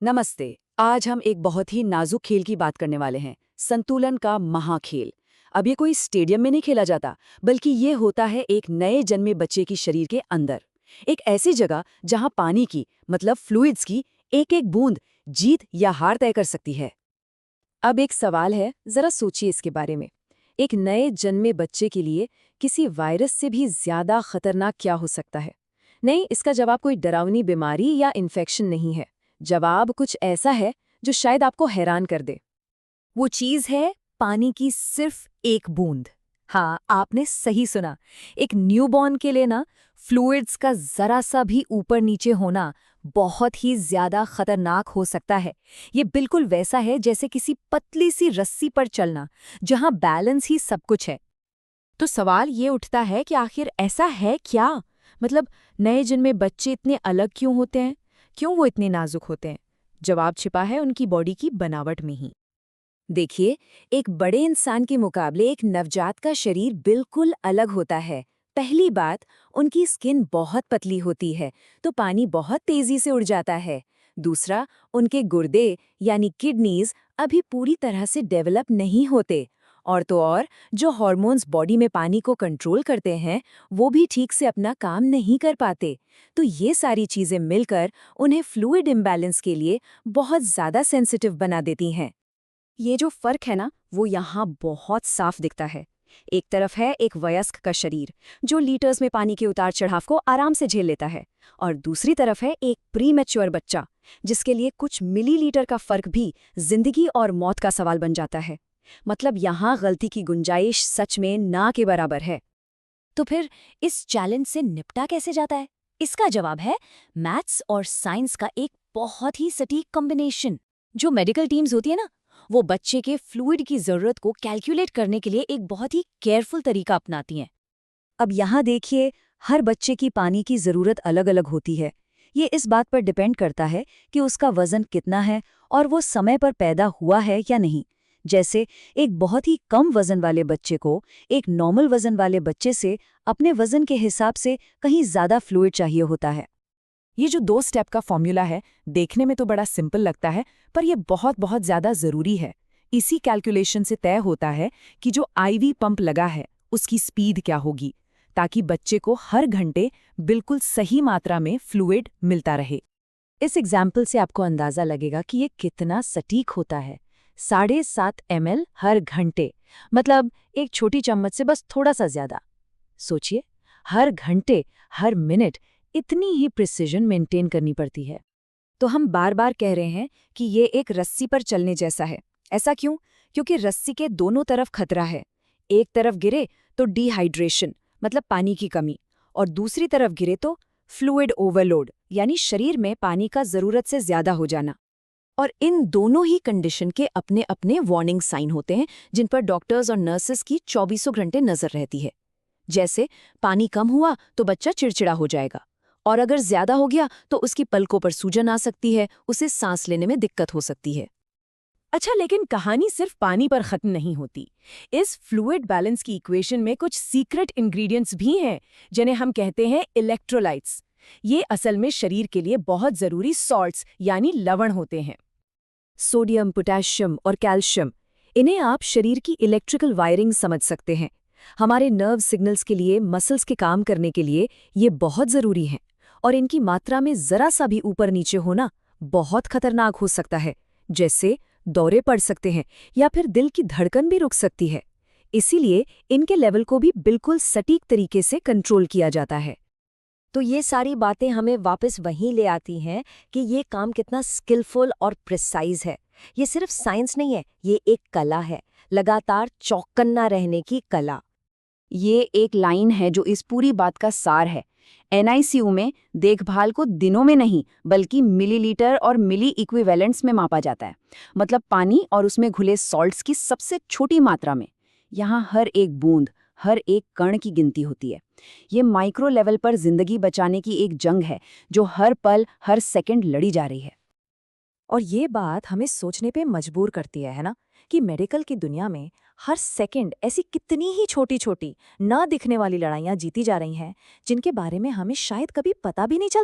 नमस्ते। आज हम एक बहुत ही नाजुक खेल की बात करने वाले हैं, संतुलन का महाखेल। अब ये कोई स्टेडियम में नहीं खेला जाता, बल्कि ये होता है एक नए जन्मे बच्चे की शरीर के अंदर। एक ऐसी जगह जहां पानी की, मतलब फ्लूइड्स की एक एक बूंद जीत या हार तय कर सकती है। अब एक सवाल है, जरा सोचिए इसके बारे में। एक नए जन्मे बच्चे के लिए किसी वायरस से भी ज्यादा खतरनाक क्या हो सकता है? नहीं, इसका जवाब कोई डरावनी बीमारी या इन्फेक्शन नहीं है। जवाब कुछ ऐसा है जो शायद आपको हैरान कर दे। वो चीज है पानी की सिर्फ एक बूंद। हाँ, आपने सही सुना। एक न्यूबॉर्न के लिए ना, फ्लूइड्स का जरा सा भी ऊपर नीचे होना बहुत ही ज्यादा खतरनाक हो सकता है। ये बिल्कुल वैसा है जैसे किसी पतली सी रस्सी पर चलना, जहां बैलेंस ही सब कुछ है। तो सवाल ये उठता है कि आखिर ऐसा है क्या? मतलब नए जन्मे बच्चे इतने अलग क्यों होते हैं? क्यों वो इतने नाजुक होते हैं? जवाब छिपा है उनकी बॉडी की बनावट में ही। देखिए, एक बड़े इंसान के मुकाबले एक नवजात का शरीर बिल्कुल अलग होता है। पहली बात, उनकी स्किन बहुत पतली होती है, तो पानी बहुत तेजी से उड़ जाता है। दूसरा, उनके गुर्दे यानी किडनीज अभी पूरी तरह से डेवलप नहीं होते। और तो और, जो हार्मोन्स बॉडी में पानी को कंट्रोल करते हैं, वो भी ठीक से अपना काम नहीं कर पाते। तो ये सारी चीजें मिलकर उन्हें फ्लूइड इम्बैलेंस के लिए बहुत ज्यादा सेंसिटिव बना देती हैं। ये जो फर्क है ना, वो यहाँ बहुत साफ दिखता है। एक तरफ है एक वयस्क का शरीर जो लीटर्स में पानी के उतार चढ़ाव को आराम से झेल लेता है, और दूसरी तरफ है एक प्री मैच्योर बच्चा जिसके लिए कुछ मिलीलीटर का फर्क भी जिंदगी और मौत का सवाल बन जाता है। मतलब यहाँ गलती की गुंजाइश सच में ना के बराबर है। तो फिर इस चैलेंज से निपटा कैसे जाता है? इसका जवाब है मैथ्स और साइंस का एक बहुत ही सटीक कॉम्बिनेशन। जो मेडिकल टीम्स होती है ना, वो बच्चे के फ्लूइड की जरूरत को कैलकुलेट करने के लिए एक बहुत ही केयरफुल तरीका अपनाती हैं। अब यहाँ देखिए, हर बच्चे की पानी की ज़रूरत अलग-अलग होती है। ये इस बात पर डिपेंड करता है कि उसका वज़न कितना है और वो समय पर पैदा हुआ है या नहीं। जैसे एक बहुत ही कम वज़न वाले बच्चे को एक नॉर्मल वज़न वाले बच्चे से अपने वज़न के हिसाब से कहीं ज़्यादा फ्लूइड चाहिए होता है। ये जो 2 स्टेप का फॉर्मूला है, देखने में तो बड़ा सिंपल लगता है, पर ये बहुत बहुत ज़्यादा ज़रूरी है। इसी कैलकुलेशन से तय होता है कि जो आईवी पंप लगा है, उसकी स्पीड क्या होगी, ताकि बच्चे को हर घंटे बिल्कुल सही मात्रा में फ्लूइड मिलता रहे। इस एग्जाम्पल से आपको अंदाज़ा लगेगा कि ये कितना सटीक होता है। 7.5 ml हर घंटे, मतलब एक छोटी चम्मच से बस थोड़ा सा ज़्यादा। सोचिए, हर घंटे, हर मिनट इतनी ही प्रिसिजन मेंटेन करनी पड़ती है। तो हम बार बार कह रहे हैं कि ये एक रस्सी पर चलने जैसा है। ऐसा क्यों? क्योंकि रस्सी के दोनों तरफ खतरा है। एक तरफ गिरे तो डिहाइड्रेशन, मतलब पानी की कमी, और दूसरी तरफ गिरे तो फ्लूइड ओवरलोड, यानी शरीर में पानी का जरूरत से ज्यादा हो जाना। और इन दोनों ही कंडीशन के अपने अपने वार्निंग साइन होते हैं, जिन पर डॉक्टर्स और नर्सेस की 24 घंटे नजर रहती है। जैसे पानी कम हुआ तो बच्चा चिड़चिड़ा हो जाएगा, और अगर ज्यादा हो गया तो उसकी पलकों पर सूजन आ सकती है, उसे सांस लेने में दिक्कत हो सकती है। अच्छा, लेकिन कहानी सिर्फ पानी पर खत्म नहीं होती। इस फ्लूइड बैलेंस की इक्वेशन में कुछ सीक्रेट इंग्रेडिएंट्स भी हैं, जिन्हें हम कहते हैं इलेक्ट्रोलाइट्स। ये असल में शरीर के लिए बहुत जरूरी सॉल्ट्स यानी लवण होते हैं। सोडियम, पोटेशियम और कैल्शियम, इन्हें आप शरीर की इलेक्ट्रिकल वायरिंग समझ सकते हैं। हमारे नर्व सिग्नल्स के लिए, मसल्स के काम करने के लिए ये बहुत ज़रूरी हैं, और इनकी मात्रा में ज़रा सा भी ऊपर नीचे होना बहुत खतरनाक हो सकता है। जैसे दौरे पड़ सकते हैं या फिर दिल की धड़कन भी रुक सकती है। इसीलिए इनके लेवल को भी बिल्कुल सटीक तरीके से कंट्रोल किया जाता है। तो ये सारी बातें हमें वापस वहीं ले आती हैं कि ये काम कितना स्किलफुल और प्रिसाइज है। ये सिर्फ साइंस नहीं है, ये एक कला है, लगातार चौकन्ना रहने की कला। ये एक लाइन है जो इस पूरी बात का सार है। एनआईसीयू में देखभाल को दिनों में नहीं, बल्कि मिलीलीटर और मिली इक्विवेलेंट्स में मापा जाता है, मतलब पानी और उसमें घुले सॉल्ट्स की सबसे छोटी मात्रा में। यहाँ हर एक बूंद, हर एक कण की गिनती होती है। ये माइक्रो लेवल पर जिंदगी बचाने की एक जंग है जो हर पल, हर सेकंड लड़ी जा रही है। और ये बात हमें सोचने पे मजबूर करती है ना, कि मेडिकल की दुनिया में हर सेकंड ऐसी कितनी ही छोटी छोटी ना दिखने वाली लड़ाइयाँ जीती जा रही हैं, जिनके बारे में हमें शायद कभी पता भी नहीं चल